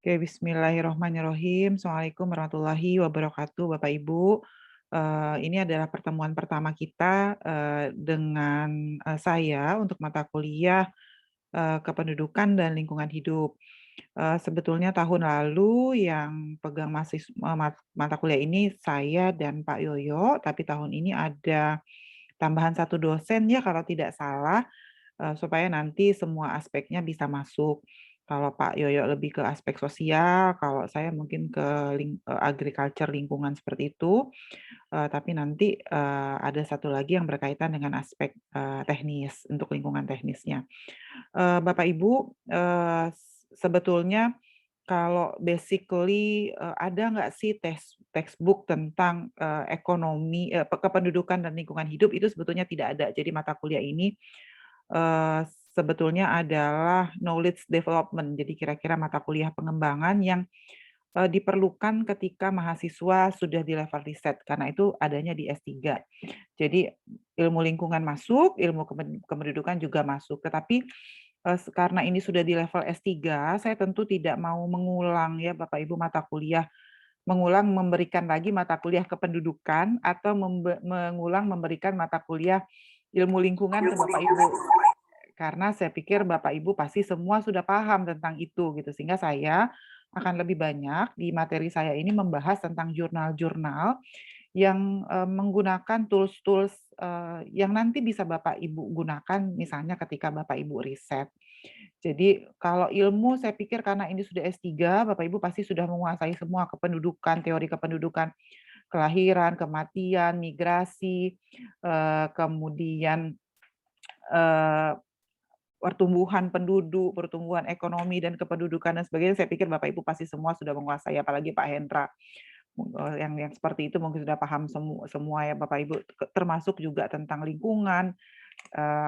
Oke, bismillahirrohmanirrohim. Assalamualaikum warahmatullahi wabarakatuh, Bapak Ibu. Ini adalah pertemuan pertama kita dengan saya untuk mata kuliah kependudukan dan lingkungan hidup. Sebetulnya tahun lalu yang pegang mata kuliah ini saya dan Pak Yoyo, tapi tahun ini ada tambahan satu dosen ya kalau tidak salah. Supaya nanti semua aspeknya bisa masuk. Kalau Pak Yoyo lebih ke aspek sosial, kalau saya mungkin ke agriculture, lingkungan seperti itu, tapi nanti, ada satu lagi yang berkaitan dengan aspek, teknis, untuk lingkungan teknisnya. Bapak Ibu, sebetulnya kalau basically, ada nggak sih textbook tentang, ekonomi kependudukan dan lingkungan hidup itu sebetulnya tidak ada. Jadi mata kuliah ini sebetulnya adalah knowledge development. Jadi kira-kira mata kuliah pengembangan yang, diperlukan ketika mahasiswa sudah di level riset, karena itu adanya di S3. Jadi ilmu lingkungan masuk, ilmu kependudukan juga masuk. Tetapi, karena ini sudah di level S3, saya tentu tidak mau mengulang ya Bapak Ibu mata kuliah, memberikan lagi mata kuliah kependudukan atau mengulang memberikan mata kuliah ilmu lingkungan ke Bapak Ibu. Karena saya pikir Bapak Ibu pasti semua sudah paham tentang itu gitu, sehingga saya akan lebih banyak di materi saya ini membahas tentang jurnal-jurnal yang, menggunakan tools-tools, yang nanti bisa Bapak Ibu gunakan misalnya ketika Bapak Ibu riset. Jadi kalau ilmu saya pikir karena ini sudah S3, Bapak Ibu pasti sudah menguasai semua kependudukan, teori kependudukan, kelahiran, kematian, migrasi, kemudian, eee pertumbuhan penduduk, pertumbuhan ekonomi dan kependudukan dan sebagainya, saya pikir Bapak Ibu pasti semua sudah menguasai, apalagi Pak Hendra, yang seperti itu mungkin sudah paham semua ya Bapak Ibu, termasuk juga tentang lingkungan,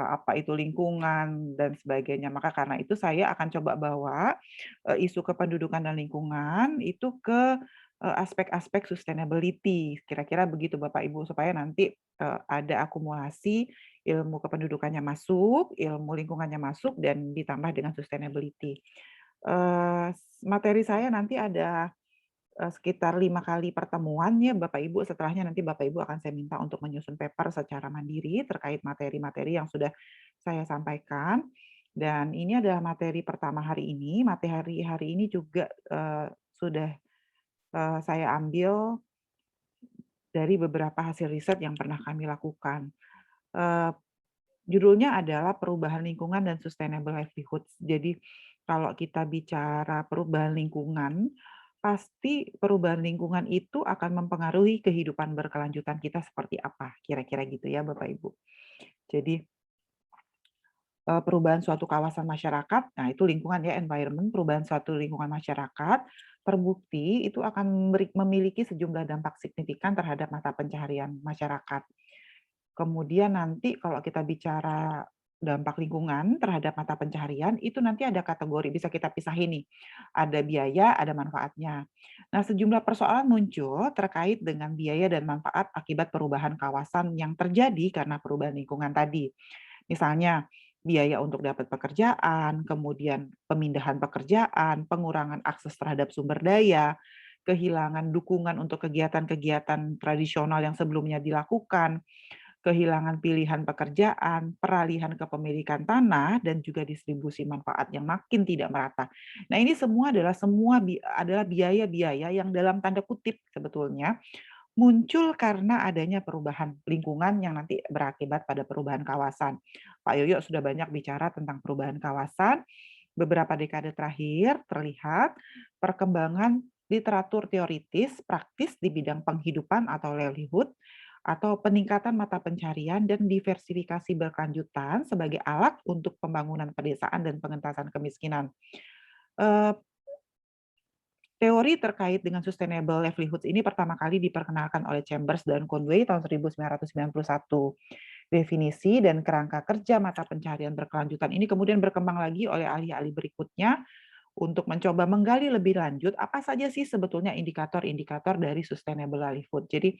apa itu lingkungan dan sebagainya. Maka karena itu saya akan coba bawa, isu kependudukan dan lingkungan itu ke, aspek-aspek sustainability, kira-kira begitu Bapak Ibu, supaya nanti, ada akumulasi ilmu kependudukannya masuk, ilmu lingkungannya masuk, dan ditambah dengan sustainability. Materi saya nanti ada sekitar 5 kali pertemuan ya Bapak Ibu, setelahnya nanti Bapak Ibu akan saya minta untuk menyusun paper secara mandiri terkait materi-materi yang sudah saya sampaikan. Dan ini adalah materi pertama hari ini, materi hari ini juga, sudah, saya ambil dari beberapa hasil riset yang pernah kami lakukan. Eee, Judulnya adalah Perubahan Lingkungan dan Sustainable Livelihoods. Jadi kalau kita bicara perubahan lingkungan, pasti perubahan lingkungan itu akan mempengaruhi kehidupan berkelanjutan kita seperti apa, kira-kira gitu ya Bapak Ibu. Jadi, perubahan suatu kawasan masyarakat, nah itu lingkungan ya, environment, perubahan suatu lingkungan masyarakat, terbukti itu akan memiliki sejumlah dampak signifikan terhadap mata pencaharian masyarakat. Kemudian nanti kalau kita bicara dampak lingkungan terhadap mata pencaharian, itu nanti ada kategori, bisa kita pisahin nih, ada biaya, ada manfaatnya. Nah, sejumlah persoalan muncul terkait dengan biaya dan manfaat akibat perubahan kawasan yang terjadi karena perubahan lingkungan tadi. Misalnya, biaya untuk dapat pekerjaan, kemudian pemindahan pekerjaan, pengurangan akses terhadap sumber daya, kehilangan dukungan untuk kegiatan-kegiatan tradisional yang sebelumnya dilakukan, kehilangan pilihan pekerjaan, peralihan kepemilikan tanah, dan juga distribusi manfaat yang makin tidak merata. Nah, ini adalah biaya-biaya yang dalam tanda kutip sebetulnya muncul karena adanya perubahan lingkungan yang nanti berakibat pada perubahan kawasan. Pak Yoyo sudah banyak bicara tentang perubahan kawasan. Beberapa dekade terakhir terlihat perkembangan literatur teoritis praktis di bidang penghidupan atau livelihood atau peningkatan mata pencarian dan diversifikasi berkelanjutan sebagai alat untuk pembangunan pedesaan dan pengentasan kemiskinan. Eee, Teori terkait dengan sustainable livelihoods ini pertama kali diperkenalkan oleh Chambers dan Conway tahun 1991. Definisi dan kerangka kerja mata pencarian berkelanjutan ini kemudian berkembang lagi oleh ahli-ahli berikutnya untuk mencoba menggali lebih lanjut apa saja sih sebetulnya indikator-indikator dari sustainable livelihood. Jadi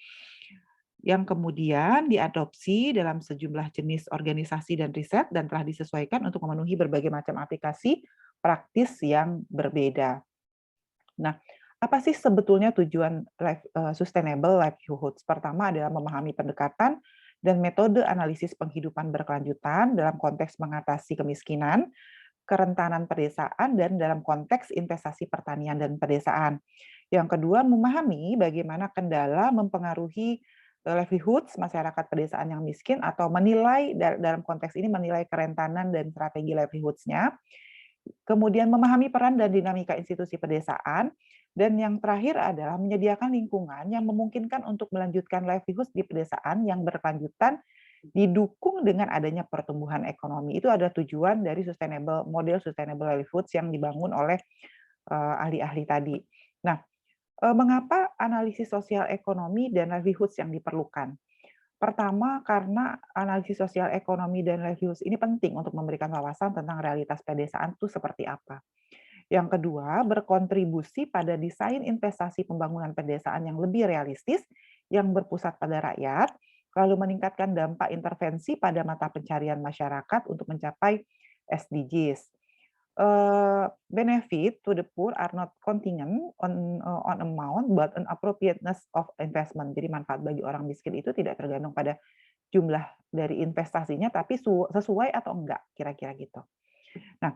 yang kemudian diadopsi dalam sejumlah jenis organisasi dan riset dan telah disesuaikan untuk memenuhi berbagai macam aplikasi praktis yang berbeda. Nah, apa sih sebetulnya tujuan sustainable livelihoods? Pertama adalah memahami pendekatan dan metode analisis penghidupan berkelanjutan dalam konteks mengatasi kemiskinan, kerentanan pedesaan, dan dalam konteks investasi pertanian dan pedesaan. Yang kedua, memahami bagaimana kendala mempengaruhi livelihoods masyarakat pedesaan yang miskin atau menilai dalam konteks ini menilai kerentanan dan strategi livelihoods-nya. Kemudian memahami peran dan dinamika institusi pedesaan, dan yang terakhir adalah menyediakan lingkungan yang memungkinkan untuk melanjutkan livelihoods di pedesaan yang berkelanjutan didukung dengan adanya pertumbuhan ekonomi. Itu ada tujuan dari model sustainable livelihoods yang dibangun oleh ahli-ahli tadi. Nah, mengapa analisis sosial ekonomi dan livelihoods yang diperlukan? Pertama, karena analisis sosial ekonomi dan livelihoods ini penting untuk memberikan wawasan tentang realitas pedesaan itu seperti apa. Yang kedua, berkontribusi pada desain investasi pembangunan pedesaan yang lebih realistis, yang berpusat pada rakyat, lalu meningkatkan dampak intervensi pada mata pencarian masyarakat untuk mencapai SDGs. Benefit to the poor are not contingent on amount, but on appropriateness of investment. Jadi manfaat bagi orang miskin itu tidak tergantung pada jumlah dari investasinya, tapi sesuai atau enggak, kira-kira gitu. Nah,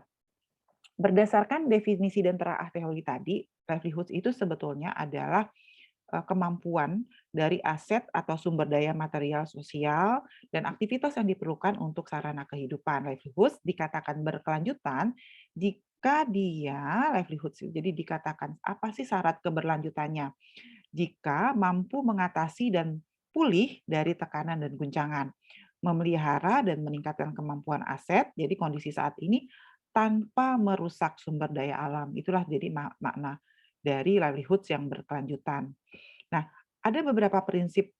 berdasarkan definisi dan telaah teori tadi, livelihoods itu sebetulnya adalah kemampuan dari aset atau sumber daya material sosial dan aktivitas yang diperlukan untuk sarana kehidupan. Livelihoods dikatakan berkelanjutan jika dia livelihoods, jadi dikatakan apa sih syarat keberlanjutannya? Jika mampu mengatasi dan pulih dari tekanan dan guncangan, memelihara dan meningkatkan kemampuan aset, jadi kondisi saat ini tanpa merusak sumber daya alam. Itulah jadi makna dari livelihoods yang berkelanjutan. Nah, ada beberapa prinsip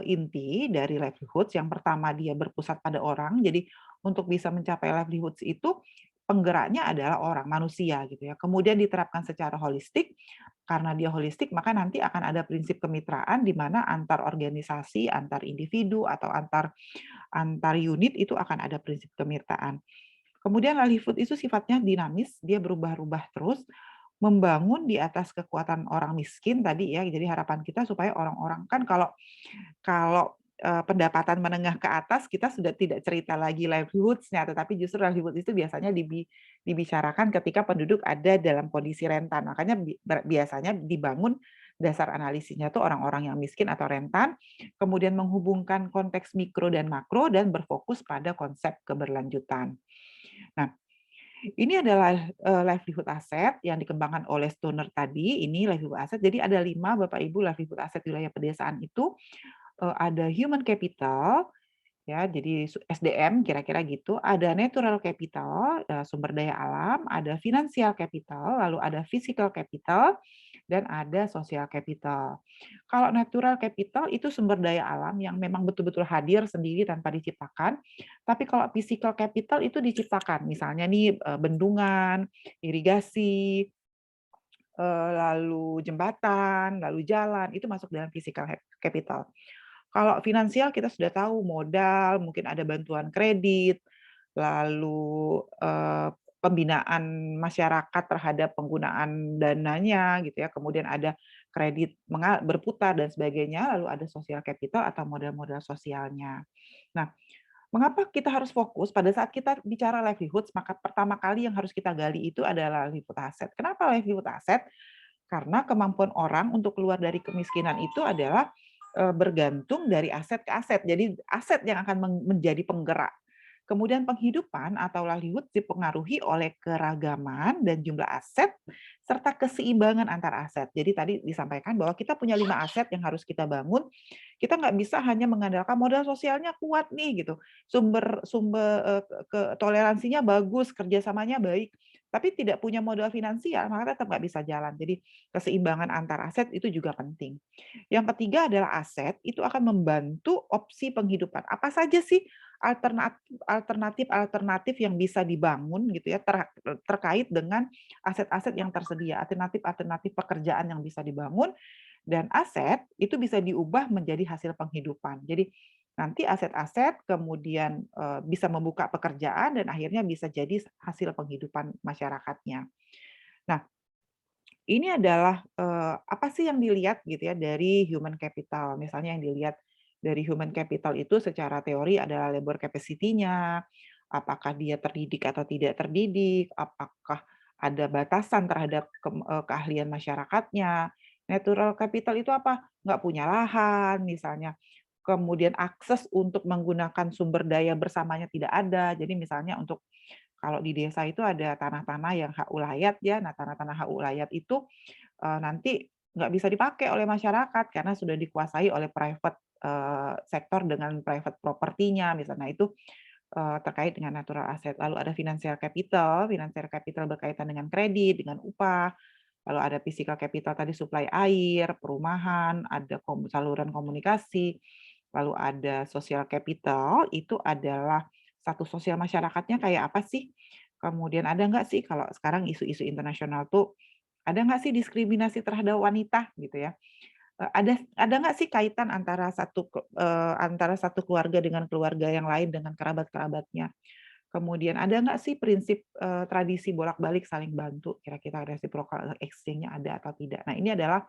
inti dari livelihoods. Yang pertama, dia berpusat pada orang. Jadi untuk bisa mencapai livelihoods itu penggeraknya adalah orang, manusia gitu ya. Kemudian diterapkan secara holistik. Karena dia holistik, maka nanti akan ada prinsip kemitraan di mana antar organisasi, antar individu atau antar unit itu akan ada prinsip kemitraan. Kemudian livelihood itu sifatnya dinamis, dia berubah-ubah terus, membangun di atas kekuatan orang miskin tadi ya. Jadi harapan kita supaya orang-orang kan kalau kalau pendapatan menengah ke atas kita sudah tidak cerita lagi livelihoods-nya, tetapi justru livelihood itu biasanya dibicarakan ketika penduduk ada dalam kondisi rentan. Makanya biasanya dibangun dasar analisisnya tuh orang-orang yang miskin atau rentan, kemudian menghubungkan konteks mikro dan makro dan berfokus pada konsep keberlanjutan. Nah, ini adalah livelihood asset yang dikembangkan oleh Stoner tadi. Ini livelihood asset. Jadi ada 5 Bapak Ibu livelihood asset wilayah pedesaan itu. Ada human capital, ya, jadi SDM kira-kira gitu. Ada natural capital, sumber daya alam. Ada financial capital, lalu ada physical capital, dan ada social capital. Kalau natural capital itu sumber daya alam yang memang betul-betul hadir sendiri tanpa diciptakan. Tapi kalau physical capital itu diciptakan. Misalnya nih bendungan, irigasi, lalu jembatan, lalu jalan, itu masuk dalam physical capital. Kalau finansial kita sudah tahu modal, mungkin ada bantuan kredit, lalu pembinaan masyarakat terhadap penggunaan dananya gitu ya, kemudian ada kredit berputar dan sebagainya, lalu ada social capital atau modal-modal sosialnya. Nah, mengapa kita harus fokus pada saat kita bicara livelihoods, maka pertama kali yang harus kita gali itu adalah livelihood asset. Kenapa livelihood asset? Karena kemampuan orang untuk keluar dari kemiskinan itu adalah bergantung dari aset ke aset. Jadi aset yang akan menjadi penggerak. Kemudian penghidupan atau livelihood dipengaruhi oleh keragaman dan jumlah aset serta keseimbangan antar aset. Jadi tadi disampaikan bahwa kita punya 5 aset yang harus kita bangun. Kita nggak bisa hanya mengandalkan modal sosialnya kuat nih gitu. Sumber sumber toleransinya bagus, kerjasamanya baik, tapi tidak punya modal finansial, maka tetap nggak bisa jalan. Jadi keseimbangan antar aset itu juga penting. Yang ketiga adalah aset itu akan membantu opsi penghidupan. Apa saja sih alternatif yang bisa dibangun gitu ya terkait dengan aset-aset yang tersedia, alternatif pekerjaan yang bisa dibangun, dan aset itu bisa diubah menjadi hasil penghidupan. Jadi nanti aset-aset kemudian bisa membuka pekerjaan dan akhirnya bisa jadi hasil penghidupan masyarakatnya. Nah, Ini adalah, apa sih yang dilihat gitu ya dari human capital. Misalnya yang dilihat dari human capital itu secara teori adalah labor capacity-nya, apakah dia terdidik atau tidak terdidik, apakah ada batasan terhadap keahlian masyarakatnya. Natural capital itu apa? Nggak punya lahan misalnya, kemudian akses untuk menggunakan sumber daya bersamanya tidak ada. Jadi misalnya untuk kalau di desa itu ada tanah-tanah yang hak ulayat ya, nah tanah-tanah hak ulayat itu, nanti nggak bisa dipakai oleh masyarakat karena sudah dikuasai oleh private, sektor dengan private property-nya misalnya. Itu, terkait dengan natural asset. Lalu ada financial capital berkaitan dengan kredit, dengan upah, lalu ada physical capital tadi suplai air, perumahan, ada saluran komunikasi, lalu ada social capital, itu adalah status sosial masyarakatnya kayak apa sih? Kemudian ada nggak sih kalau sekarang isu-isu internasional tuh, ada nggak sih diskriminasi terhadap wanita gitu ya? Ada nggak sih kaitan antara satu keluarga dengan keluarga yang lain, dengan kerabat-kerabatnya? Kemudian ada nggak sih prinsip, tradisi bolak-balik saling bantu, kira-kira reciprocal exchange-nya ada atau tidak? Nah, ini adalah,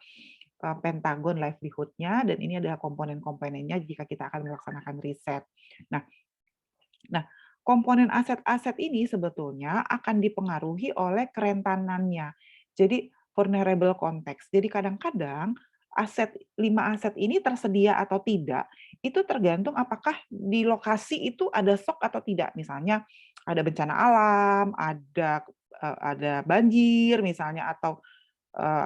pentagon livelihood-nya dan ini adalah komponen-komponennya jika kita akan melaksanakan riset. Nah nah, komponen aset-aset ini sebetulnya akan dipengaruhi oleh kerentanannya. Jadi vulnerable context. Jadi kadang-kadang 5 aset ini tersedia atau tidak, itu tergantung apakah di lokasi itu ada shock atau tidak. Misalnya ada bencana alam, ada banjir misalnya, atau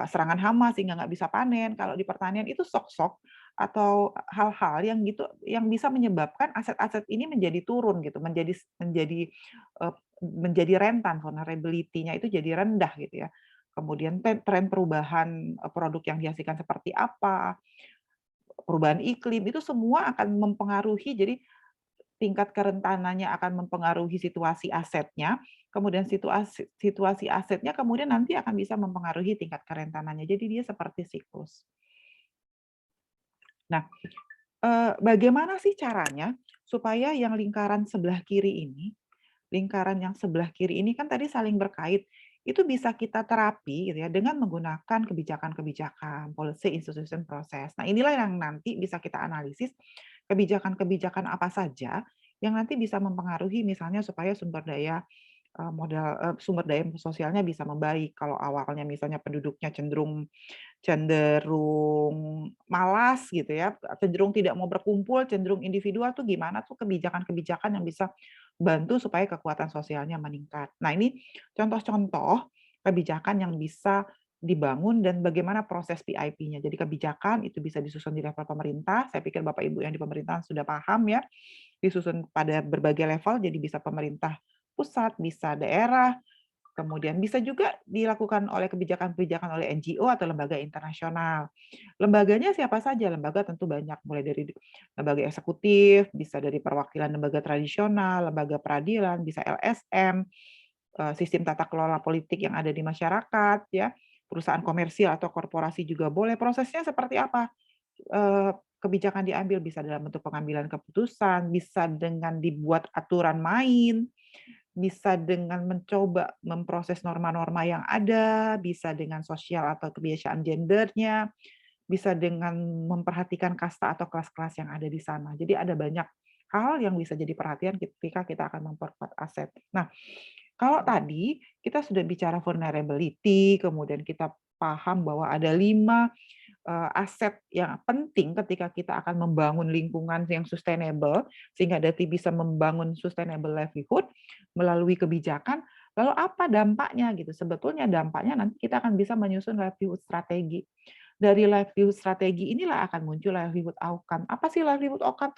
serangan hama sehingga nggak bisa panen. Kalau di pertanian itu shock-shock atau hal-hal yang gitu yang bisa menyebabkan aset-aset ini menjadi turun gitu, menjadi rentan, vulnerability-nya itu jadi rendah gitu ya. Kemudian tren perubahan, produk yang dihasilkan seperti apa, perubahan iklim, itu semua akan mempengaruhi, jadi tingkat kerentanannya akan mempengaruhi situasi asetnya, kemudian situasi asetnya kemudian nanti akan bisa mempengaruhi tingkat kerentanannya. Jadi dia seperti siklus. Nah, bagaimana sih caranya supaya yang lingkaran yang sebelah kiri ini kan tadi saling berkait, itu bisa kita terapi gitu ya dengan menggunakan kebijakan-kebijakan, policy, institution, proses. Nah, inilah yang nanti bisa kita analisis kebijakan-kebijakan apa saja yang nanti bisa mempengaruhi misalnya supaya sumber daya sosialnya bisa membaik. Kalau awalnya misalnya penduduknya cenderung cenderung malas gitu ya, cenderung tidak mau berkumpul, cenderung individual tuh gimana tuh kebijakan-kebijakan yang bisa bantu supaya kekuatan sosialnya meningkat. Nah, ini contoh-contoh kebijakan yang bisa dibangun dan bagaimana proses PIP-nya. Jadi kebijakan itu bisa disusun di level pemerintah, saya pikir Bapak Ibu yang di pemerintahan sudah paham ya, disusun pada berbagai level, jadi bisa pemerintah pusat, bisa daerah, kemudian bisa juga dilakukan oleh kebijakan-kebijakan oleh NGO atau lembaga internasional. Lembaganya siapa saja? Lembaga tentu banyak, mulai dari lembaga eksekutif, bisa dari perwakilan lembaga tradisional, lembaga peradilan, bisa LSM, sistem tata kelola politik yang ada di masyarakat, ya, perusahaan komersial atau korporasi juga boleh. Prosesnya seperti apa? Eee, Kebijakan diambil bisa dalam bentuk pengambilan keputusan, bisa dengan dibuat aturan main, bisa dengan mencoba memproses norma-norma yang ada, bisa dengan sosial atau kebiasaan gendernya, bisa dengan memperhatikan kasta atau kelas-kelas yang ada di sana. Jadi ada banyak hal yang bisa jadi perhatian ketika kita akan memperkuat aset. Nah, kalau tadi kita sudah bicara vulnerability, kemudian kita paham bahwa ada 5 aset yang penting ketika kita akan membangun lingkungan yang sustainable, sehingga nanti bisa membangun sustainable livelihood melalui kebijakan, lalu apa dampaknya gitu? Sebetulnya dampaknya nanti kita akan bisa menyusun livelihood strategi. Dari livelihood strategi inilah akan muncul livelihood outcome. Apa sih livelihood outcome?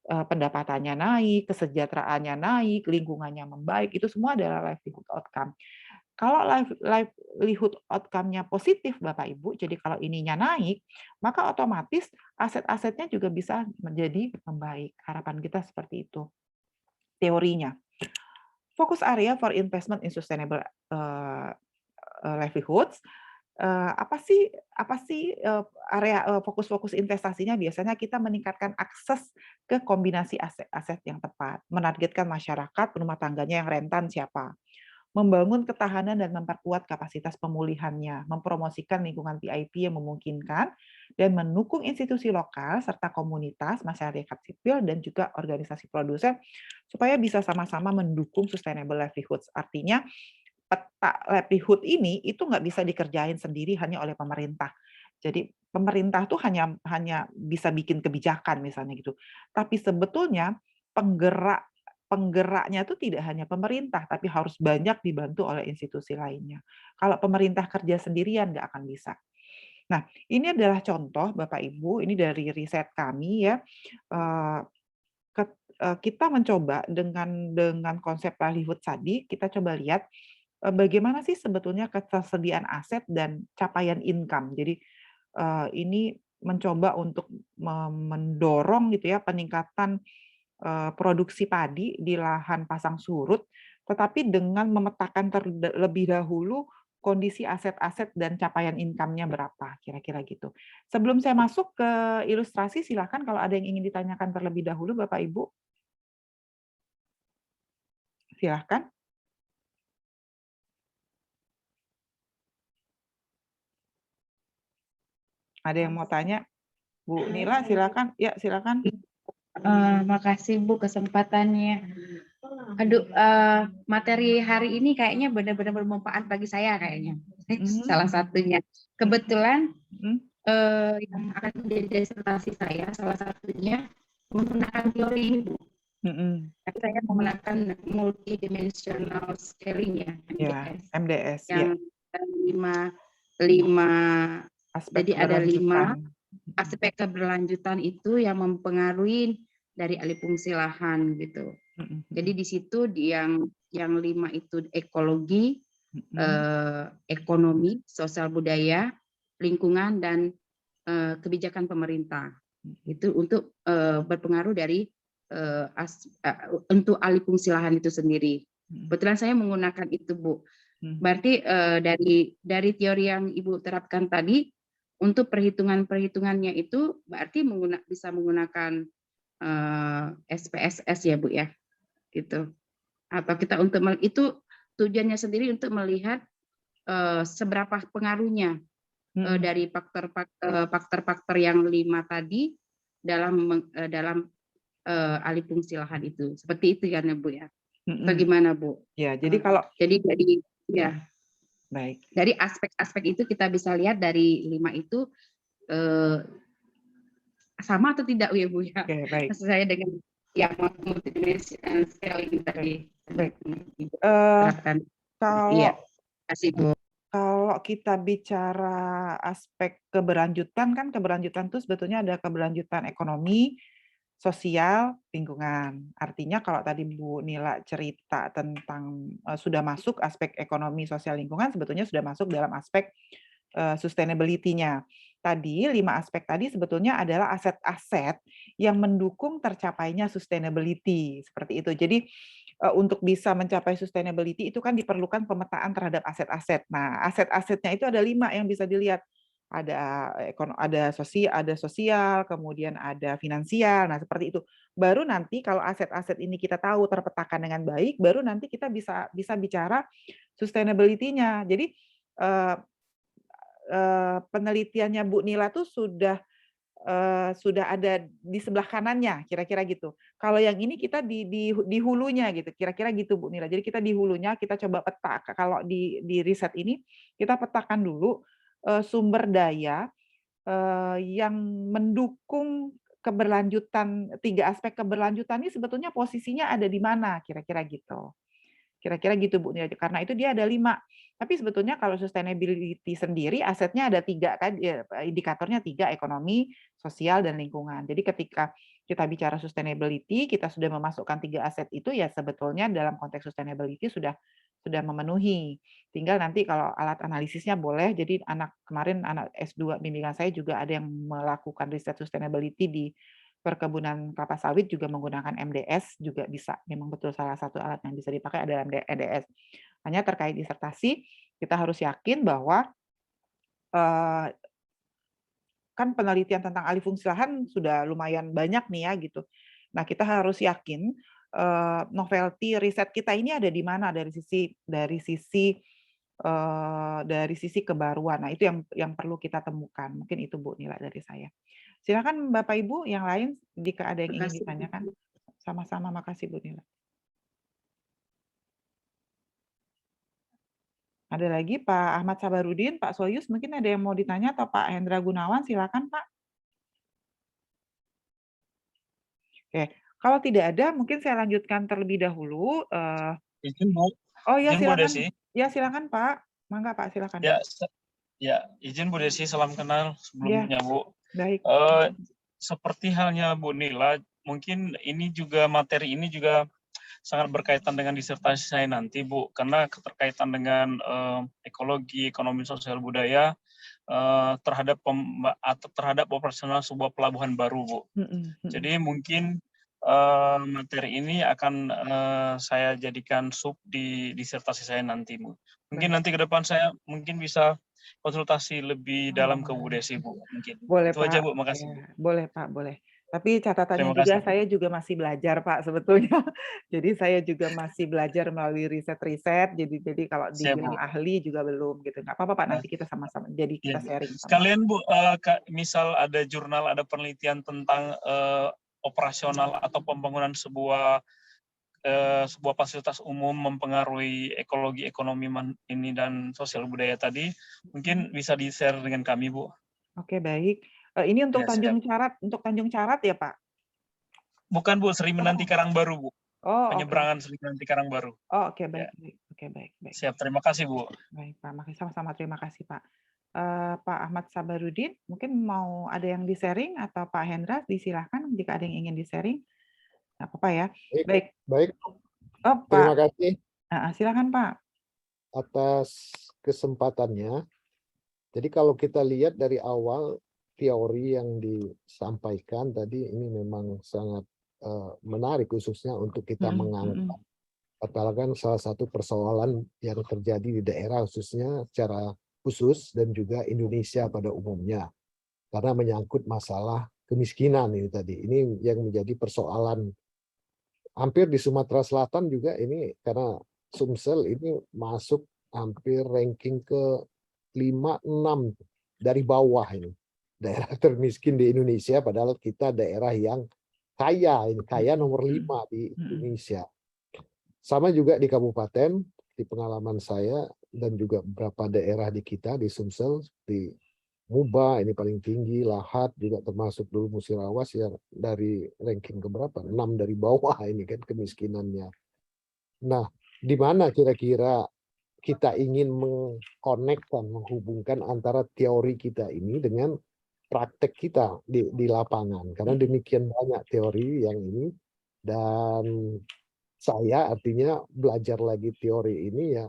Pendapatannya naik, kesejahteraannya naik, lingkungannya membaik, itu semua adalah livelihood outcome. Kalau livelihood outcome-nya positif Bapak Ibu, jadi kalau ininya naik, maka otomatis aset-asetnya juga bisa menjadi membaik. Harapan kita seperti itu, teorinya. Fokus area for investment in sustainable, livelihoods, fokus-fokus investasinya biasanya kita meningkatkan akses ke kombinasi aset-aset yang tepat, menargetkan masyarakat rumah tangganya yang rentan siapa, membangun ketahanan dan memperkuat kapasitas pemulihannya, mempromosikan lingkungan PIP yang memungkinkan, dan mendukung institusi lokal serta komunitas, masyarakat sipil, dan juga organisasi produsen supaya bisa sama-sama mendukung sustainable livelihoods. Artinya peta livelihood ini itu nggak bisa dikerjain sendiri hanya oleh pemerintah. Jadi pemerintah tuh hanya hanya bisa bikin kebijakan misalnya gitu. Tapi sebetulnya penggerak penggeraknya itu tidak hanya pemerintah, tapi harus banyak dibantu oleh institusi lainnya. Kalau pemerintah kerja sendirian nggak akan bisa. Nah, ini adalah contoh Bapak Ibu, ini dari riset kami ya, eee, kita mencoba dengan konsep livelihood tadi, kita coba lihat bagaimana sih sebetulnya ketersediaan aset dan capaian income. Jadi, ini mencoba untuk mendorong gitu ya peningkatan, produksi padi di lahan pasang surut, tetapi dengan memetakan terlebih dahulu kondisi aset-aset dan capaian income-nya berapa, kira-kira gitu. Sebelum saya masuk ke ilustrasi, silakan kalau ada yang ingin ditanyakan terlebih dahulu Bapak Ibu, silahkan. Ada yang mau tanya? Bu Nila silakan. Ya, silakan. Makasih Bu kesempatannya. Aduh, materi hari ini kayaknya benar-benar bermanfaat bagi saya kayaknya. Salah satunya. Kebetulan yang akan menjadi disertasi saya salah satunya menggunakan teori ini Bu. Tapi saya menggunakan multidimensional scaling ya, MDS. Ya, MDS yang ya. lima Aspek jadi ada 5 keberlanjutan. aspek keberlanjutan itu yang mempengaruhi dari alih fungsi lahan gitu. Jadi di situ yang 5 itu ekologi, ekonomi, sosial budaya, lingkungan, dan kebijakan pemerintah. Itu untuk berpengaruh dari untuk alih fungsi lahan itu sendiri. Kebetulan saya menggunakan itu Bu. Berarti dari teori yang Ibu terapkan tadi, untuk perhitungannya itu berarti bisa menggunakan SPSS ya Bu ya, gitu. Atau kita itu tujuannya sendiri untuk melihat seberapa pengaruhnya dari faktor-faktor yang 5 tadi dalam alih fungsi lahan itu. Seperti itu kan ya Bu ya. Bagaimana Bu? Ya, jadi kalau ya. Baik. Dari aspek-aspek itu kita bisa lihat dari 5 itu sama atau tidak ya Bu ya? Oke, baik. Maksud saya dengan yang multidimensional scaling tadi. Baik. Kalau kita bicara aspek keberlanjutan, kan keberlanjutan itu sebetulnya ada keberlanjutan ekonomi, sosial, lingkungan. Artinya kalau tadi Bu Nila cerita tentang sudah masuk aspek ekonomi, sosial, lingkungan, sebetulnya sudah masuk dalam aspek sustainability-nya. Tadi 5 aspek tadi sebetulnya adalah aset-aset yang mendukung tercapainya sustainability, seperti itu. Jadi untuk bisa mencapai sustainability itu kan diperlukan pemetaan terhadap aset-aset. Nah, aset-asetnya itu ada 5 yang bisa dilihat. Ada sosial, kemudian ada finansial. Nah, seperti itu. Baru nanti kalau aset-aset ini kita tahu terpetakan dengan baik, baru nanti kita bisa bicara sustainability-nya. Jadi penelitiannya Bu Nila tuh sudah ada di sebelah kanannya, kira-kira gitu. Kalau yang ini kita di hulunya gitu, kira-kira gitu Bu Nila. Jadi kita di hulunya, kita coba peta. Kalau di riset ini, kita petakan dulu sumber daya yang mendukung keberlanjutan, 3 aspek keberlanjutan ini sebetulnya posisinya ada di mana, kira-kira gitu. Kira-kira gitu Bu Nila, karena itu dia ada 5. Tapi sebetulnya kalau sustainability sendiri asetnya ada 3 kan, indikatornya 3, ekonomi, sosial, dan lingkungan. Jadi ketika kita bicara sustainability, kita sudah memasukkan 3 aset itu, ya sebetulnya dalam konteks sustainability sudah memenuhi. Tinggal nanti kalau alat analisisnya boleh, jadi kemarin anak S2 bimbingan saya juga ada yang melakukan riset sustainability di perkebunan kelapa sawit juga menggunakan MDS juga bisa. Memang betul salah satu alat yang bisa dipakai adalah MDS. Hanya terkait disertasi, kita harus yakin bahwa kan penelitian tentang alih fungsi lahan sudah lumayan banyak nih ya gitu. Nah, kita harus yakin novelty riset kita ini ada di mana dari sisi kebaruan. Nah, itu yang perlu kita temukan. Mungkin itu Bu Nila dari saya. Silakan Bapak Ibu yang lain jika ada yang Terima ingin kasih, ditanyakan. Bu. Sama-sama, makasih Bu Nila. Ada lagi Pak Ahmad Sabarudin, Pak Soyus, mungkin ada yang mau ditanya atau Pak Hendra Gunawan, silakan Pak. Oke, kalau tidak ada mungkin saya lanjutkan terlebih dahulu. Izin Bu, Oh ya izin Bu silakan, Desi. ya silakan Pak, mangga Pak silakan. Ya, ya izin Bu Desi, salam kenal sebelumnya Ya, Bu. baik. Seperti halnya Bu Nila, mungkin ini juga materi ini juga sangat berkaitan dengan disertasi saya nanti Bu, karena keterkaitan dengan ekologi, ekonomi, sosial, budaya terhadap operasional sebuah pelabuhan baru Bu. Jadi mungkin materi ini akan saya jadikan sub di disertasi saya nanti Bu. Mungkin nanti ke depan saya mungkin bisa konsultasi lebih dalam ke Bu Desi Bu. Mungkin Boleh itu aja Pak, Bu, makasih. ya, boleh Pak, boleh. Tapi catatannya Terima kasih. juga saya juga masih belajar Pak sebetulnya. Jadi saya juga masih belajar melalui riset-riset. Jadi kalau Siap, dibilang Bu. ahli juga belum gitu. Nggak apa-apa Pak, nanti kita sama-sama. Jadi kita Ya, sharing. sekalian Bu, misal ada jurnal, ada penelitian tentang operasional atau pembangunan sebuah fasilitas umum mempengaruhi ekologi, ekonomi ini dan sosial budaya tadi, mungkin bisa di-share dengan kami Bu. Oke baik. Ini untuk Ya, siap. Tanjung Carat ya Pak? Bukan Bu, Sri Menanti Karangbaru Bu. Oh, oke. Penyeberangan Sri Menanti Karangbaru. Oh, oke Ya. baik. Oke baik. Siap, terima kasih Bu. Baik Pak, makasih sama-sama, terima kasih Pak. Pak Ahmad Sabarudin, mungkin mau ada yang di-sharing atau Pak Hendra, disilahkan jika ada yang ingin di-sharing. Nggak apa-apa ya. Baik. Oh, Terima Pak. kasih Silakan Pak. atas kesempatannya. Jadi kalau kita lihat dari awal teori yang disampaikan tadi ini memang sangat menarik khususnya untuk kita mengangkat. Apalagi salah satu persoalan yang terjadi di daerah khususnya secara khusus dan juga Indonesia pada umumnya. Karena menyangkut masalah kemiskinan ini tadi. Ini yang menjadi persoalan hampir di Sumatera Selatan juga ini karena Sumsel ini masuk hampir ranking ke 5-6 dari bawah ini. Daerah termiskin di Indonesia padahal kita daerah yang kaya, ini kaya nomor 5 di Indonesia. Sama juga di kabupaten, di pengalaman saya dan juga beberapa daerah di kita di Sumsel, di Muba ini paling tinggi, Lahat juga termasuk dulu Musirawas ya dari ranking keberapa? 6 dari bawah ini kan kemiskinannya. Nah, di mana kira-kira kita ingin mengkonekkan, menghubungkan antara teori kita ini dengan praktek kita di lapangan. Karena demikian banyak teori yang ini dan saya artinya belajar lagi teori ini ya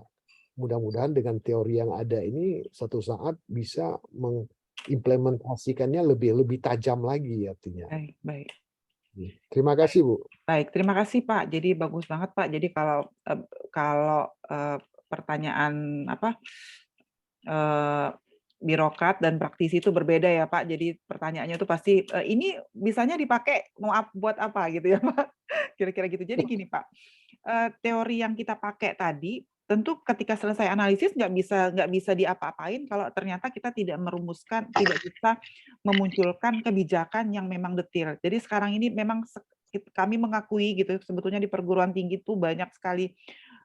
mudah-mudahan dengan teori yang ada ini suatu saat bisa mengimplementasikannya lebih tajam lagi artinya. Baik. Terima kasih Bu. Baik, terima kasih Pak. Jadi bagus banget Pak. Jadi kalau pertanyaan birokrat dan praktisi itu berbeda ya Pak. Jadi pertanyaannya itu pasti ini bisanya dipakai buat apa gitu ya Pak. Kira-kira gitu. Jadi gini Pak, teori yang kita pakai tadi tentu ketika selesai analisis nggak bisa diapa-apain kalau ternyata kita tidak merumuskan, tidak bisa memunculkan kebijakan yang memang detail. Jadi sekarang ini memang kami mengakui gitu sebetulnya di perguruan tinggi itu banyak sekali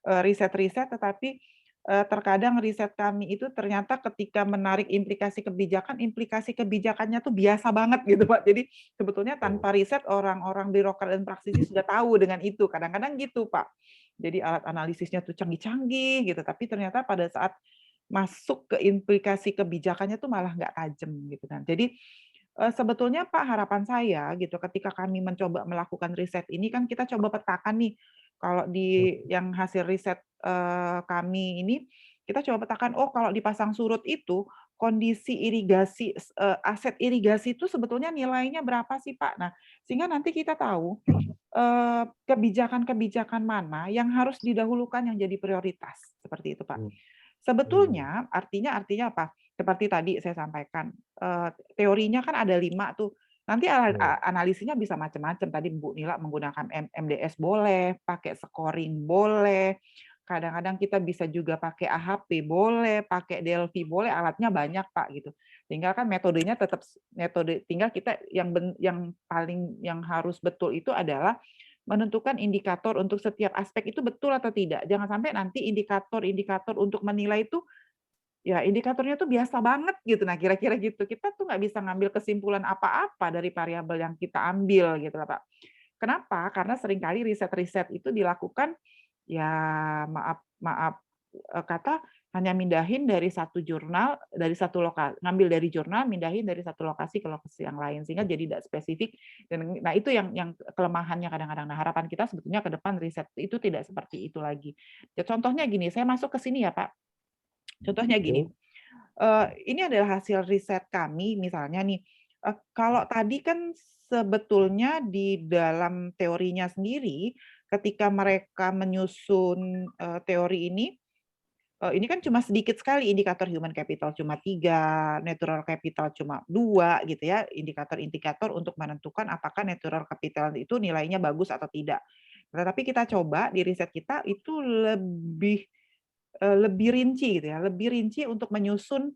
riset-riset, tetapi terkadang riset kami itu ternyata ketika menarik implikasi kebijakannya tuh biasa banget gitu Pak. Jadi sebetulnya tanpa riset orang-orang birokrat dan praktisi sudah tahu dengan itu. Kadang-kadang gitu Pak. Jadi alat analisisnya tuh canggih-canggih gitu, tapi ternyata pada saat masuk ke implikasi kebijakannya tuh malah nggak tajam gitu kan. Jadi sebetulnya Pak harapan saya gitu ketika kami mencoba melakukan riset ini kan kita coba petakan nih kalau di yang hasil riset kami ini kita coba petakan oh kalau dipasang surut itu kondisi irigasi aset irigasi itu sebetulnya nilainya berapa sih Pak. Nah, sehingga nanti kita tahu kebijakan-kebijakan mana yang harus didahulukan yang jadi prioritas seperti itu Pak. Sebetulnya artinya apa? Seperti tadi saya sampaikan, teorinya kan ada 5 tuh. Nanti Oke. analisisnya bisa macam-macam. Tadi Bu Nila menggunakan MDS boleh, pakai scoring boleh, kadang-kadang kita bisa juga pakai AHP boleh, pakai Delphi boleh, alatnya banyak Pak gitu. Tinggal kan metodenya tetap tinggal kita yang paling yang harus betul itu adalah menentukan indikator untuk setiap aspek itu betul atau tidak. Jangan sampai nanti indikator-indikator untuk menilai itu ya indikatornya tuh biasa banget gitu. Nah, kira-kira gitu. Kita tuh nggak bisa ngambil kesimpulan apa-apa dari variabel yang kita ambil gitu lah, Pak. Kenapa? Karena seringkali riset-riset itu dilakukan ya maaf maaf kata hanya mindahin dari satu jurnal, dari satu ngambil dari jurnal, mindahin dari satu lokasi ke lokasi yang lain sehingga jadi tidak spesifik dan nah itu yang kelemahannya kadang-kadang. Nah, harapan kita sebetulnya ke depan riset itu tidak seperti itu lagi. Ya, contohnya gini, saya masuk ke sini ya, Pak. Contohnya gini, Oke. ini adalah hasil riset kami misalnya nih, kalau tadi kan sebetulnya di dalam teorinya sendiri, ketika mereka menyusun, teori ini kan cuma sedikit sekali indikator human capital cuma 3, natural capital cuma 2 gitu ya, indikator-indikator untuk menentukan apakah natural capital itu nilainya bagus atau tidak. Tetapi kita coba di riset kita itu lebih rinci gitu ya, lebih rinci untuk menyusun,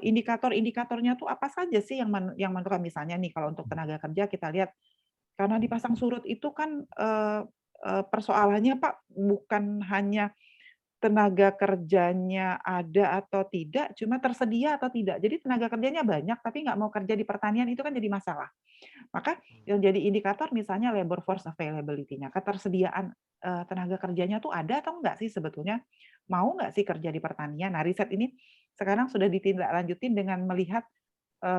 indikator-indikatornya tuh apa saja sih yang menentukan. Misalnya nih kalau untuk tenaga kerja kita lihat, karena dipasang surut itu kan, persoalannya Pak bukan hanya tenaga kerjanya ada atau tidak, cuma tersedia atau tidak. Jadi tenaga kerjanya banyak tapi nggak mau kerja di pertanian itu kan jadi masalah. Maka yang jadi indikator misalnya labor force availability-nya, ketersediaan, tenaga kerjanya tuh ada atau enggak sih sebetulnya, mau nggak sih kerja di pertanian. Nah, riset ini sekarang sudah ditindaklanjutin dengan melihat,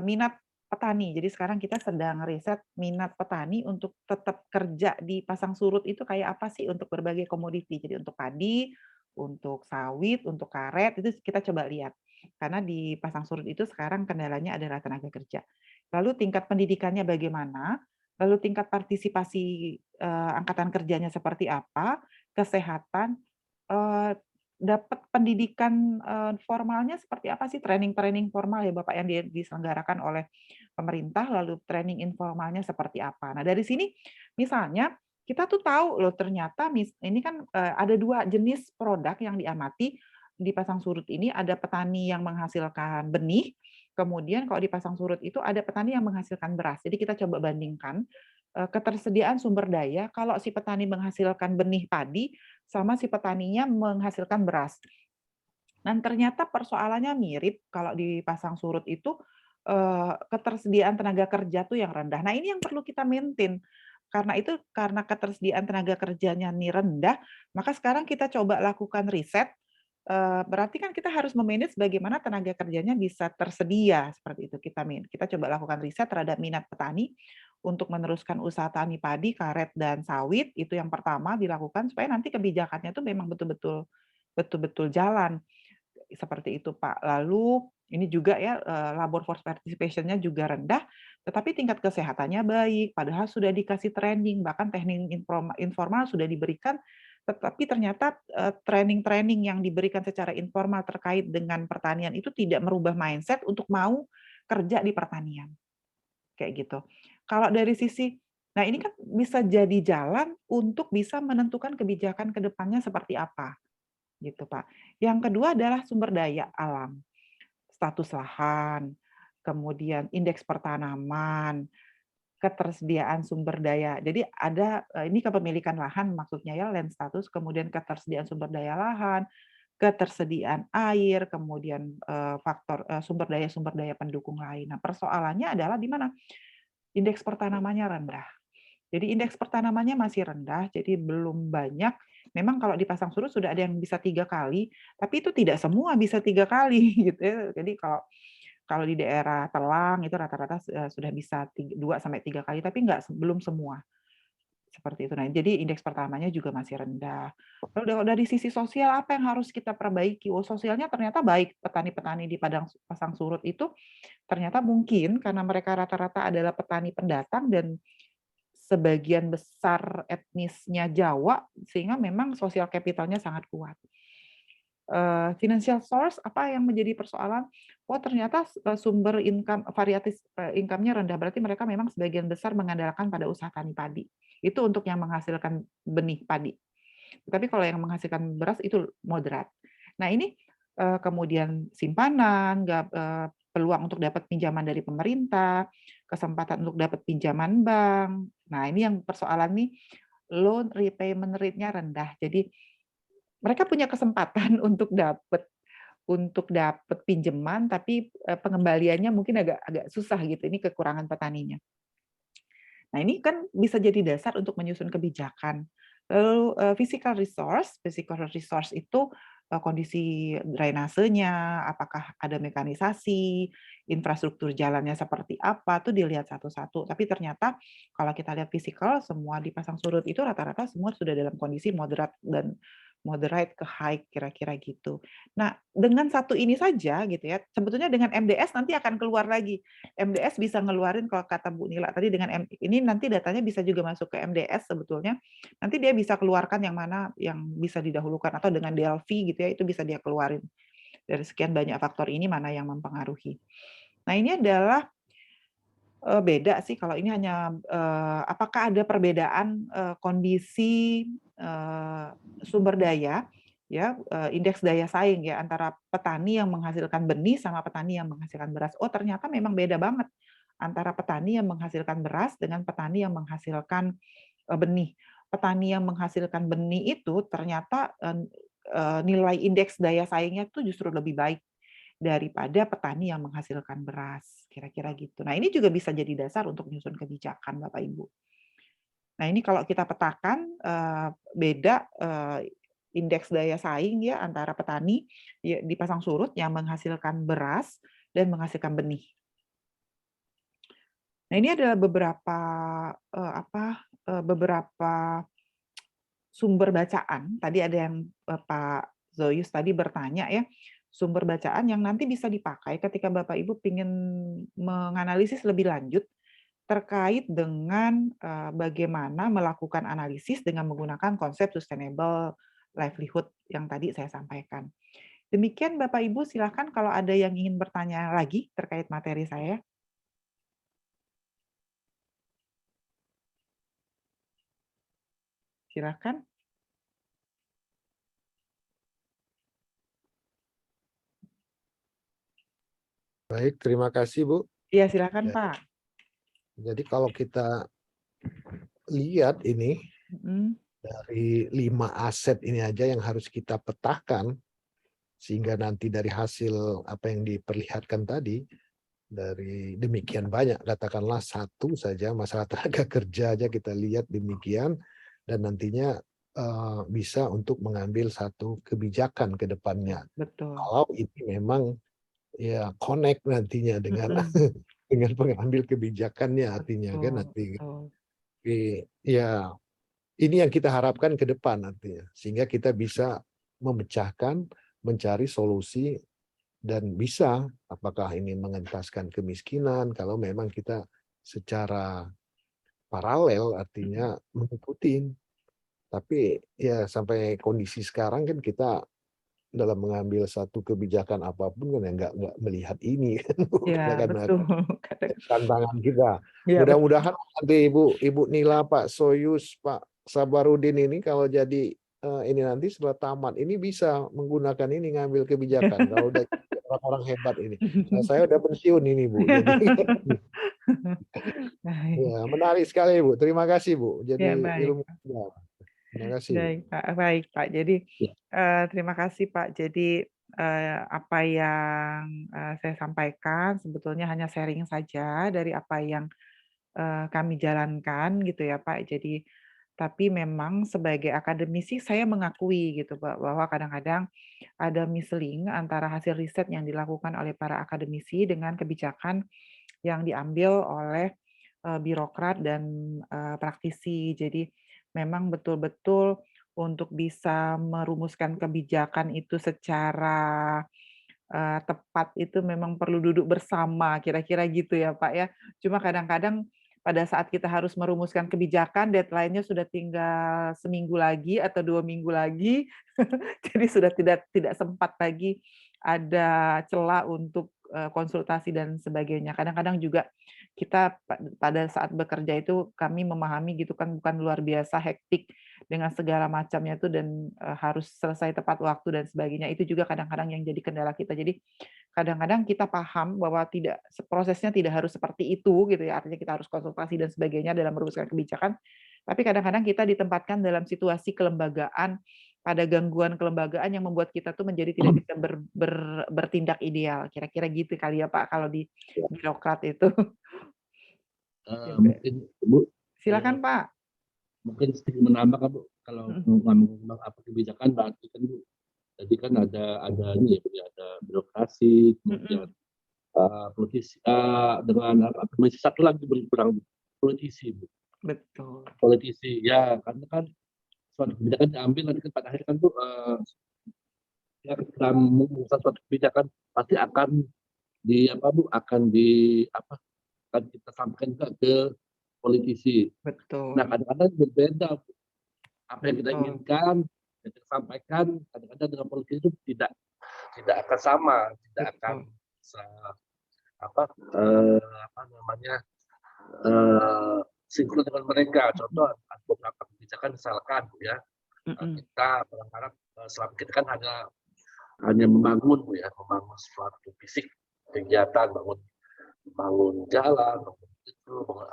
minat petani. Jadi sekarang kita sedang riset minat petani untuk tetap kerja di pasang surut itu kayak apa sih untuk berbagai komoditi. Jadi untuk padi, untuk sawit, untuk karet, itu kita coba lihat. Karena di pasang surut itu sekarang kendalanya adalah tenaga kerja. Lalu tingkat pendidikannya bagaimana, lalu tingkat partisipasi, angkatan kerjanya seperti apa, kesehatan, eee, dapat pendidikan, formalnya seperti apa sih, training-training formal ya Bapak yang diselenggarakan oleh pemerintah, lalu training informalnya seperti apa. Nah dari sini misalnya kita tuh tahu loh ternyata ini kan, ada 2 jenis produk yang diamati di pasang surut ini, ada petani yang menghasilkan benih, kemudian kalau di pasang surut itu ada petani yang menghasilkan beras. Jadi kita coba bandingkan, ketersediaan sumber daya kalau si petani menghasilkan benih padi sama si petaninya menghasilkan beras. Dan ternyata persoalannya mirip kalau di pasang surut itu, ketersediaan tenaga kerja tuh yang rendah. Nah ini yang perlu kita maintain. Karena itu, karena ketersediaan tenaga kerjanya ini rendah, maka sekarang kita coba lakukan riset, berarti kan kita harus me-manage bagaimana tenaga kerjanya bisa tersedia, seperti itu kita coba lakukan riset terhadap minat petani untuk meneruskan usaha tani padi, karet, dan sawit, itu yang pertama dilakukan supaya nanti kebijakannya tuh memang betul-betul jalan. Seperti itu, Pak. Lalu ini juga ya, labor force participation-nya juga rendah, tetapi tingkat kesehatannya baik, padahal sudah dikasih training, bahkan teknik informal sudah diberikan, tetapi ternyata, training-training yang diberikan secara informal terkait dengan pertanian itu tidak merubah mindset untuk mau kerja di pertanian, kayak gitu. Kalau dari sisi nah ini kan bisa jadi jalan untuk bisa menentukan kebijakan ke depannya seperti apa. Gitu, Pak. Yang kedua adalah sumber daya alam, status lahan, kemudian indeks pertanaman, ketersediaan sumber daya. Jadi ada, ini kepemilikan lahan maksudnya ya, land status, kemudian ketersediaan sumber daya lahan, ketersediaan air, kemudian, faktor, sumber daya pendukung lain. Nah, persoalannya adalah di mana? Indeks pertanamannya rendah. Jadi indeks pertanamannya masih rendah, jadi belum banyak. Memang kalau dipasang surut sudah ada yang bisa 3 kali, tapi itu tidak semua bisa 3 kali gitu ya. Jadi kalau kalau di daerah Telang itu rata-rata sudah bisa 2 sampai 3 kali, tapi belum semua, seperti itu. Nah, jadi indeks pertamanya juga masih rendah. Lalu dari sisi sosial apa yang harus kita perbaiki? Oh, sosialnya ternyata baik. Petani-petani di pasang surut itu ternyata mungkin karena mereka rata-rata adalah petani pendatang dan sebagian besar etnisnya Jawa, sehingga memang sosial capital-nya sangat kuat. financial source apa yang menjadi persoalan? Oh ternyata sumber income variatif income-nya rendah, berarti mereka memang sebagian besar mengandalkan pada usaha tani padi. Itu untuk yang menghasilkan benih padi. Tapi kalau yang menghasilkan beras itu moderat. Nah ini kemudian simpanan, peluang untuk dapat pinjaman dari pemerintah, kesempatan untuk dapat pinjaman bank. Nah ini yang persoalan nih, loan repayment rate-nya rendah. Jadi mereka punya kesempatan untuk dapat pinjaman, tapi pengembaliannya mungkin agak agak susah gitu. Ini kekurangan petaninya. Nah, ini kan bisa jadi dasar untuk menyusun kebijakan. Lalu physical resource itu kondisi drainasenya, apakah ada mekanisasi, infrastruktur jalannya seperti apa, tuh dilihat satu-satu. Tapi ternyata kalau kita lihat fisikal, semua dipasang surut itu rata-rata semua sudah dalam kondisi moderat dan moderate ke high kira-kira gitu. Nah, dengan satu ini saja gitu ya, sebetulnya dengan MDS nanti akan keluar lagi. MDS bisa ngeluarin kalau kata Bu Nila tadi dengan ini nanti datanya bisa juga masuk ke MDS sebetulnya. Nanti dia bisa keluarkan yang mana yang bisa didahulukan atau dengan DLV gitu ya, itu bisa dia keluarin. Dari sekian banyak faktor ini mana yang mempengaruhi. Nah, ini adalah beda sih kalau ini hanya apakah ada perbedaan kondisi sumber daya ya, indeks daya saing ya antara petani yang menghasilkan benih sama petani yang menghasilkan beras. Oh, ternyata memang beda banget antara petani yang menghasilkan beras dengan petani yang menghasilkan benih. Petani yang menghasilkan benih itu ternyata nilai indeks daya saingnya itu justru lebih baik daripada petani yang menghasilkan beras, kira-kira gitu. Nah, ini juga bisa jadi dasar untuk menyusun kebijakan, Bapak Ibu. Nah, ini kalau kita petakan beda indeks daya saing ya antara petani ya, dipasang surut yang menghasilkan beras dan menghasilkan benih. Nah, ini adalah beberapa sumber bacaan. Tadi ada yang Pak Zoyus tadi bertanya ya, sumber bacaan yang nanti bisa dipakai ketika Bapak Ibu ingin menganalisis lebih lanjut terkait dengan bagaimana melakukan analisis dengan menggunakan konsep sustainable livelihood yang tadi saya sampaikan. Demikian Bapak Ibu, silakan kalau ada yang ingin bertanya lagi terkait materi saya. Silakan. Baik, terima kasih Bu. Iya, silakan Ya, Pak. jadi kalau kita lihat ini dari 5 aset ini aja yang harus kita petakan, sehingga nanti dari hasil apa yang diperlihatkan tadi, dari demikian banyak, katakanlah satu saja masalah tenaga kerja aja kita lihat demikian, dan nantinya bisa untuk mengambil satu kebijakan ke depannya. Betul. Kalau ini memang ya connect nantinya dengan dengan pengambil kebijakannya artinya kan nanti. Ya ini yang kita harapkan ke depan artinya, sehingga kita bisa memecahkan, mencari solusi dan bisa apakah ini mengentaskan kemiskinan kalau memang kita secara paralel artinya mengikuti. Tapi ya sampai kondisi sekarang kan kita dalam mengambil satu kebijakan apapun kan ya nggak melihat ini kan Ya, karena betul. tantangan kita. Ya, Mudah-mudahan nanti Ibu Nila, Pak Soyus, Pak Sabarudin ini kalau jadi ini nanti setelah tamat ini bisa menggunakan ini ngambil kebijakan. Kalau udah orang-orang hebat ini. Nah, saya udah pensiun ini Bu. Jadi ya, menarik sekali Bu. Terima kasih Bu. Ya, Jadi baik. ilmu. Ya, terima kasih. Baik Pak, baik Pak. Jadi Ya. terima kasih Pak. Jadi apa yang saya sampaikan sebetulnya hanya sharing saja dari apa yang kami jalankan gitu ya Pak. Jadi tapi memang sebagai akademisi saya mengakui gitu Pak, bahwa kadang-kadang ada misselink antara hasil riset yang dilakukan oleh para akademisi dengan kebijakan yang diambil oleh birokrat dan praktisi. Jadi memang betul-betul untuk bisa merumuskan kebijakan itu secara tepat itu memang perlu duduk bersama, kira-kira gitu ya Pak ya. Cuma kadang-kadang pada saat kita harus merumuskan kebijakan, deadline-nya sudah tinggal seminggu lagi atau 2 minggu lagi, jadi sudah tidak sempat lagi ada celah untuk konsultasi dan sebagainya. Kadang-kadang juga kita pada saat bekerja itu kami memahami gitu kan bukan luar biasa hektik dengan segala macamnya itu dan harus selesai tepat waktu dan sebagainya. Itu juga kadang-kadang yang jadi kendala kita. Jadi kadang-kadang kita paham bahwa prosesnya tidak harus seperti itu gitu ya, artinya kita harus konsultasi dan sebagainya dalam merumuskan kebijakan, tapi kadang-kadang kita ditempatkan dalam situasi kelembagaan, pada gangguan kelembagaan yang membuat kita tuh menjadi tidak bisa bertindak ideal, kira-kira gitu kali ya Pak, kalau di birokrat itu. Mungkin Bu, Silakan Pak. mungkin sedikit menambah kan Bu, kalau ngomong apa kebijakan berarti kan Bu, tadi kan ada ini ya, ada birokrasi, kemudian politisi dengan komisi satu lagi kurang politisi Bu. Betul. Politisi ya, karena kan suatu kebijakan diambil nanti kan pada akhirnya kan Bu, ya kita memutuskan suatu kebijakan pasti akan akan kita sampaikan juga ke politisi. Betul. Nah kadang-kadang berbeda Bu. Apa yang kita Betul. inginkan yang kita sampaikan kadang-kadang dengan politisi itu tidak akan sama, tidak akan bisa sinkron dengan mereka. Contoh beberapa kebijakan misalkan ya, kita berharap selama kita kan hanya membangun Bu ya, membangun suatu fisik kegiatan, bangun jalan, bangun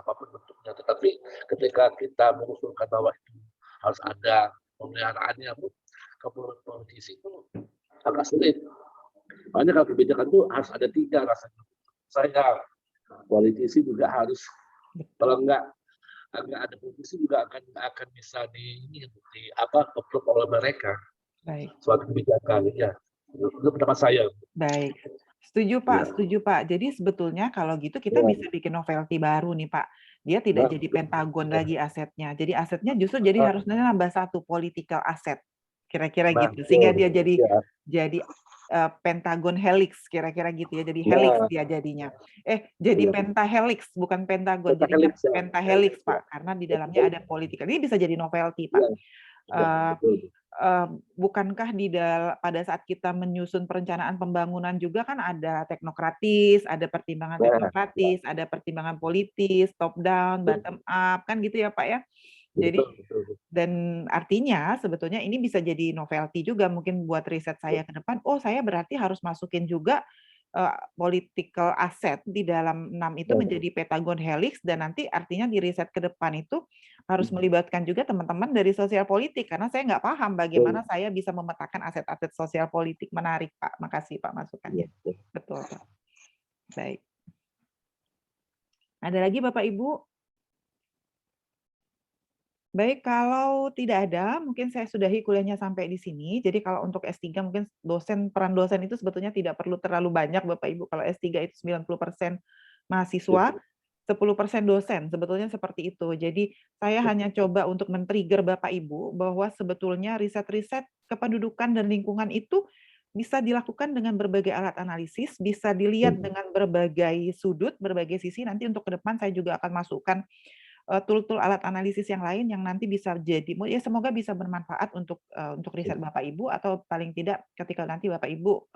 apapun bentuknya. Tetapi ketika kita mengusulkan bahwa itu harus ada pemeliharaannya Bu, kemudian politisi itu agak sulit. Makanya kalau kebijakan itu harus ada 3 rasanya. Saya politisi juga harus, kalau enggak ada politisi juga akan bisa approve oleh mereka. Baik. Suatu kebijakan ya. Itu pendapat saya. Baik. Setuju Pak, setuju Pak. Jadi sebetulnya kalau gitu kita bisa bikin novelty baru nih Pak. Dia tidak jadi pentagon lagi asetnya. Jadi asetnya justru jadi harusnya nambah 1 political asset. Kira-kira gitu. Sehingga dia jadi pentagon helix kira-kira gitu ya. Jadi helix dia jadinya. Jadi pentahelix bukan pentagon. Jadi pentahelix Pak karena di dalamnya ada politika. Ini bisa jadi novelty Pak. Bukankah pada saat kita menyusun perencanaan pembangunan juga kan ada teknokratis, ada pertimbangan teknokratis, ada pertimbangan politis, top down, bottom up, kan gitu ya Pak ya. Jadi dan artinya sebetulnya ini bisa jadi novelty juga mungkin buat riset saya ke depan. Oh saya berarti harus masukin juga political asset di dalam 6 itu menjadi pentagon helix dan nanti artinya di riset ke depan itu harus melibatkan juga teman-teman dari sosial politik karena saya nggak paham bagaimana saya bisa memetakan aset-aset sosial politik. Menarik Pak, makasih Pak masukannya. Betul Pak. Baik. Ada lagi Bapak Ibu? Baik, kalau tidak ada, mungkin saya sudahi kuliahnya sampai di sini. Jadi kalau untuk S3 mungkin peran dosen itu sebetulnya tidak perlu terlalu banyak Bapak Ibu. Kalau S3 itu 90% mahasiswa, 10% dosen, sebetulnya seperti itu. Jadi saya hanya coba untuk men-trigger Bapak Ibu bahwa sebetulnya riset-riset kependudukan dan lingkungan itu bisa dilakukan dengan berbagai alat analisis, bisa dilihat dengan berbagai sudut, berbagai sisi. Nanti untuk ke depan saya juga akan masukkan tool-tool alat analisis yang lain yang nanti bisa jadi ya semoga bisa bermanfaat untuk riset Bapak Ibu atau paling tidak ketika nanti Bapak Ibu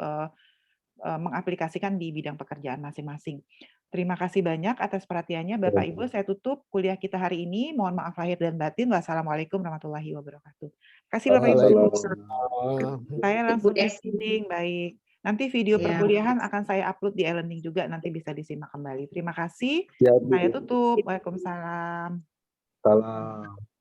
mengaplikasikan di bidang pekerjaan masing-masing. Terima kasih banyak atas perhatiannya Bapak Ibu. Saya tutup kuliah kita hari ini. Mohon maaf lahir dan batin. Wassalamualaikum warahmatullahi wabarakatuh. Terima kasih Bapak Ibu. Saya langsung ending. Baik. Nanti video perkuliahan akan saya upload di e-learning juga, nanti bisa disimak kembali. Terima kasih. Saya tutup. Waalaikumsalam. Salam.